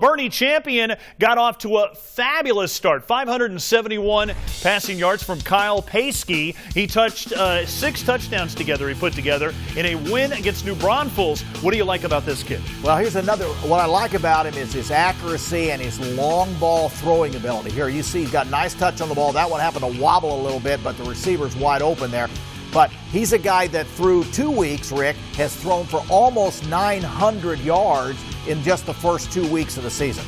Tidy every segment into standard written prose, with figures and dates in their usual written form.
Bernie Champion got off to a fabulous start. 571 passing yards from Kyle Poeske. He touched 6 touchdowns together he put together in a win against New Braunfels. What do you like about this kid? Well, here's another. What I like about him is his accuracy and his long ball throwing ability. Here you see he's got nice touch on the ball. That one happened to wobble a little bit, but the receiver's wide open there. But he's a guy that through 2 weeks, Rick, has thrown for almost 900 yards in just the first 2 weeks of the season.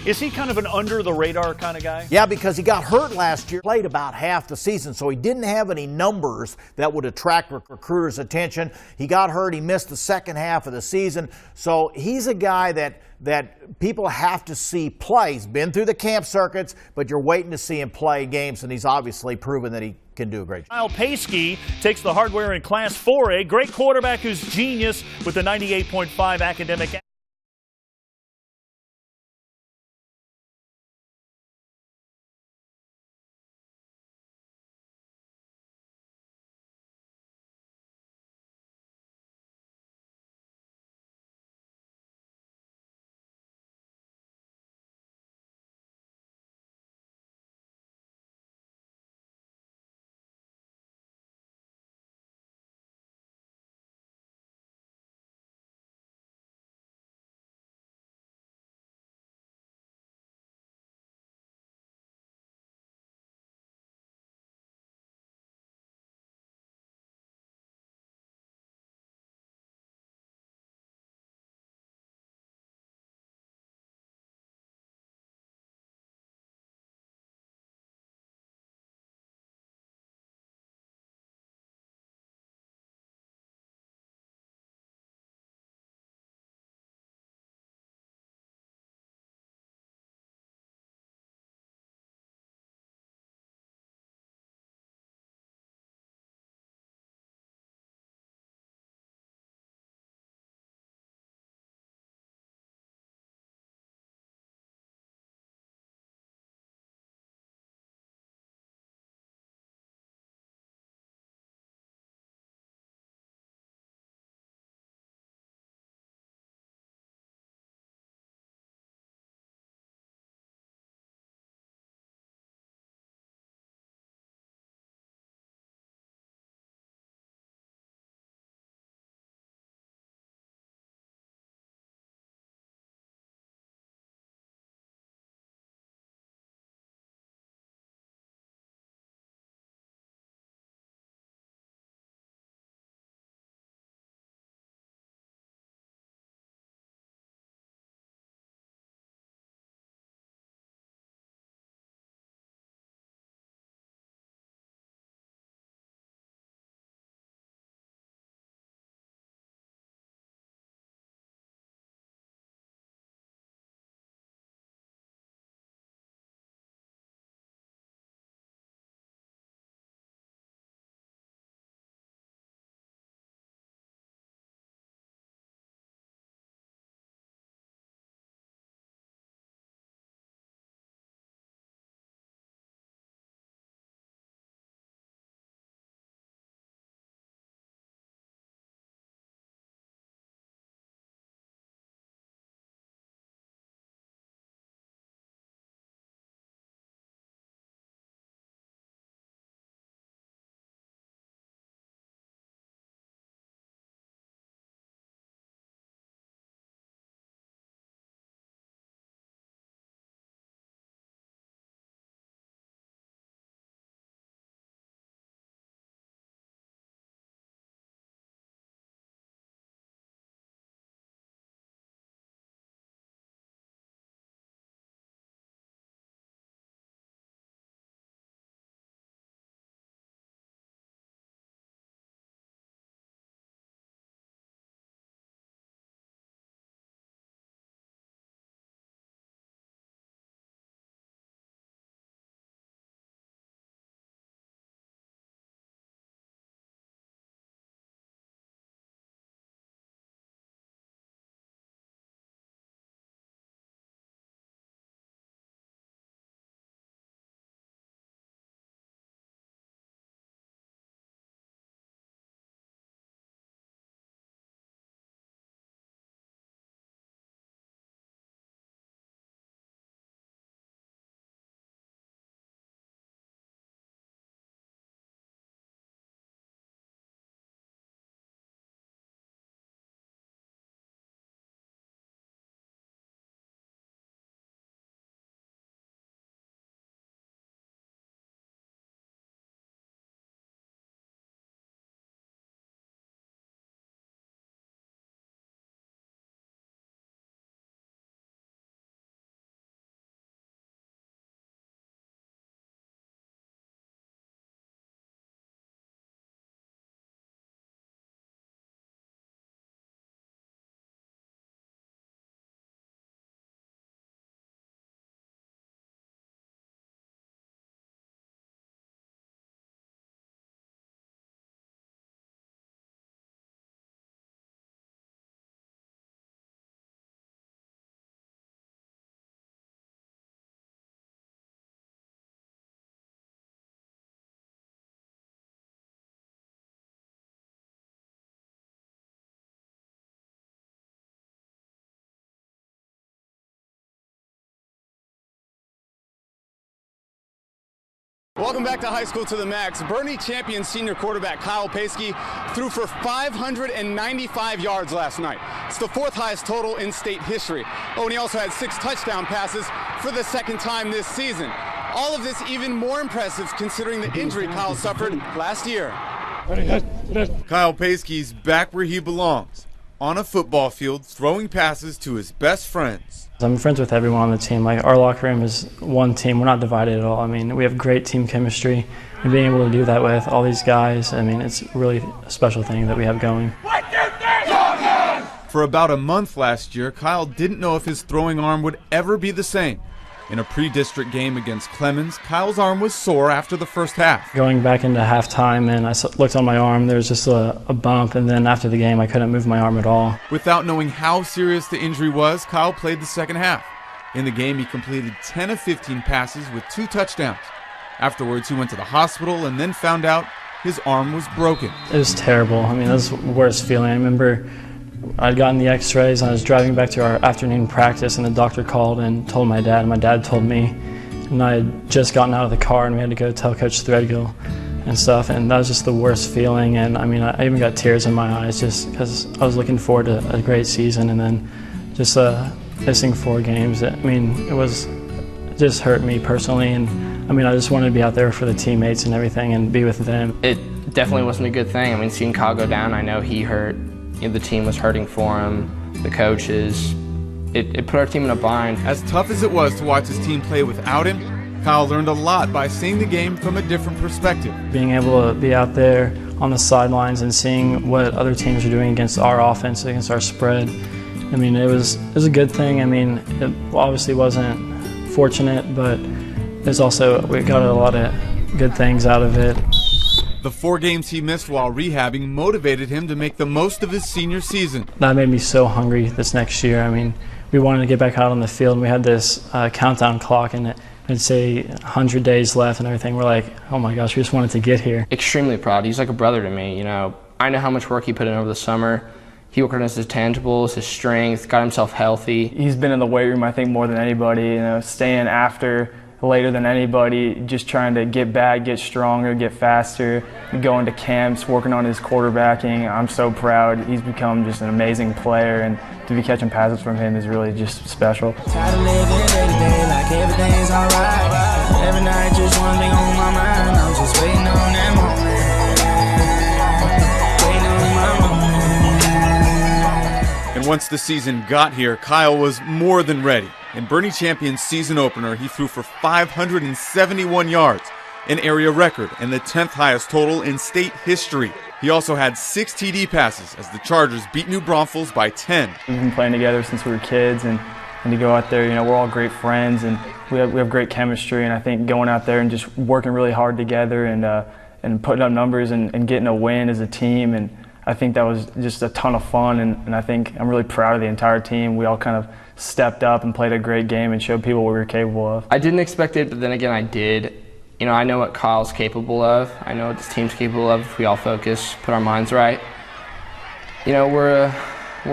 Is he kind of an under-the-radar kind of guy? Yeah, because he got hurt last year, played about half the season, so he didn't have any numbers that would attract recruiters' attention. He got hurt. He missed the second half of the season. So he's a guy that people have to see play. He's been through the camp circuits, but you're waiting to see him play games, and he's obviously proven that he can do a great job. Kyle Poeske takes the hardware in Class 4A. Great quarterback who's genius with a 98.5 academic Welcome back to High School to the Max. Bernie champion senior quarterback Kyle Poeske threw for 595 yards last night. It's the 4th highest total in state history. Oh, and he also had 6 touchdown passes for the 2nd time this season. All of this even more impressive considering the injury Kyle suffered last year. Kyle Poeske's back where he belongs, on a football field, throwing passes to his best friends. I'm friends with everyone on the team. Like, our locker room is one team. We're not divided at all. I mean, we have great team chemistry, and being able to do that with all these guys, I mean, it's really a special thing that we have going. For about a month last year, Kyle didn't know if his throwing arm would ever be the same. In a pre-district game against Clemens, Kyle's arm was sore after the first half. Going back into halftime, and I looked on my arm, there was just a bump, and then after the game, I couldn't move my arm at all. Without knowing how serious the injury was, Kyle played the second half. In the game, he completed 10 of 15 passes with 2 touchdowns. Afterwards, he went to the hospital and then found out his arm was broken. It was terrible. I mean, that was the worst feeling. I remember I'd gotten the x-rays and I was driving back to our afternoon practice, and the doctor called and told my dad, and my dad told me, and I had just gotten out of the car and we had to go tell Coach Threadgill and stuff, and that was just the worst feeling. And I mean, I even got tears in my eyes just because I was looking forward to a great season, and then just missing 4 games. I mean, it just hurt me personally, and I mean, I just wanted to be out there for the teammates and everything and be with them. It definitely wasn't a good thing. I mean, seeing Kyle go down, I know he hurt. You know, the team was hurting for him, the coaches. It put our team in a bind. As tough as it was to watch his team play without him, Kyle learned a lot by seeing the game from a different perspective. Being able to be out there on the sidelines and seeing what other teams are doing against our offense, against our spread, I mean, it was a good thing. I mean, it obviously wasn't fortunate, but we got a lot of good things out of it. The 4 games he missed while rehabbing motivated him to make the most of his senior season. That made me so hungry this next year. I mean, we wanted to get back out on the field, and we had this countdown clock, and it'd say 100 days left and everything. We're like, oh my gosh, we just wanted to get here. Extremely proud. He's like a brother to me. You know, I know how much work he put in over the summer. He worked on his tangibles, his strength, got himself healthy. He's been in the weight room, I think, more than anybody. You know, staying after, later than anybody, just trying to get back, get stronger, get faster, going to camps, working on his quarterbacking. I'm so proud. He's become just an amazing player, and to be catching passes from him is really just special. Tired of living day to day like everything's alright. Every night just one thing on my mind. I'm just waiting on that moment. And once the season got here, Kyle was more than ready. In Bernie Champion's season opener, he threw for 571 yards, an area record and the 10th highest total in state history. He also had 6 TD passes as the Chargers beat New Braunfels by 10. We've been playing together since we were kids, and to go out there, you know, we're all great friends, and we have great chemistry. And I think going out there and just working really hard together and putting up numbers and getting a win as a team, and I think that was just a ton of fun, and I think I'm really proud of the entire team. We all kind of stepped up and played a great game and showed people what we were capable of. I didn't expect it, but then again, I did. You know, I know what Kyle's capable of. I know what this team's capable of if we all focus, put our minds right. You know, we're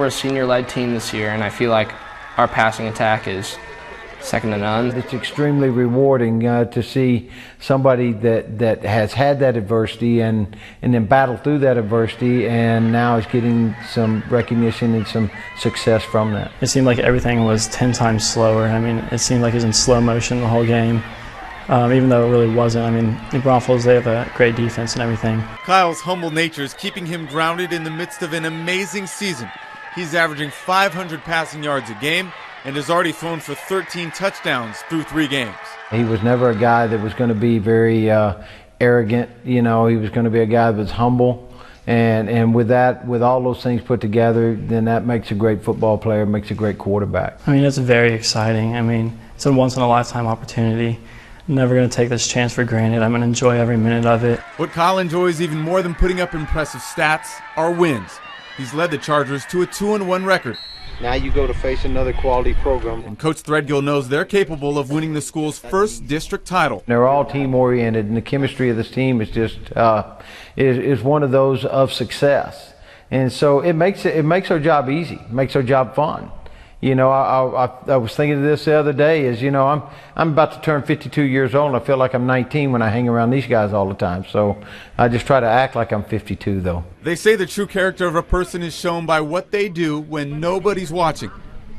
a senior-led team this year, and I feel like our passing attack is second to none. It's extremely rewarding to see somebody that has had that adversity and then battled through that adversity and now is getting some recognition and some success from that. It seemed like everything was 10 times slower. I mean, it seemed like it was in slow motion the whole game, even though it really wasn't. I mean, the Braunfels, they have a great defense and everything. Kyle's humble nature is keeping him grounded in the midst of an amazing season. He's averaging 500 passing yards a game and has already thrown for 13 touchdowns through 3 games. He was never a guy that was going to be very arrogant. You know, he was going to be a guy that was humble. And with all those things put together, then that makes a great football player, makes a great quarterback. I mean, it's very exciting. I mean, it's a once-in-a-lifetime opportunity. I'm never going to take this chance for granted. I'm going to enjoy every minute of it. What Kyle enjoys even more than putting up impressive stats are wins. He's led the Chargers to a 2-1 record. Now you go to face another quality program. And Coach Threadgill knows they're capable of winning the school's first district title. They're all team-oriented, and the chemistry of this team is just is one of those of success. And so it makes our job easy, makes our job fun. You know, I was thinking of this the other day. Is, you know, I'm about to turn 52 years old, and I feel like I'm 19 when I hang around these guys all the time. So I just try to act like I'm 52, though. They say the true character of a person is shown by what they do when nobody's watching.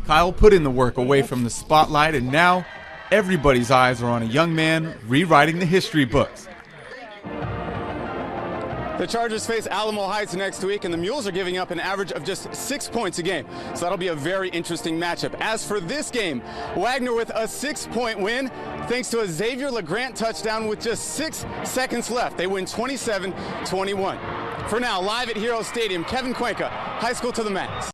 Kyle put in the work away from the spotlight, and now everybody's eyes are on a young man rewriting the history books. The Chargers face Alamo Heights next week, and the Mules are giving up an average of just 6 points a game. So that'll be a very interesting matchup. As for this game, Wagner with a 6-point win thanks to a Xavier LeGrant touchdown with just 6 seconds left. They win 27-21. For now, live at Hero Stadium, Kevin Cuenca, High School to the Max.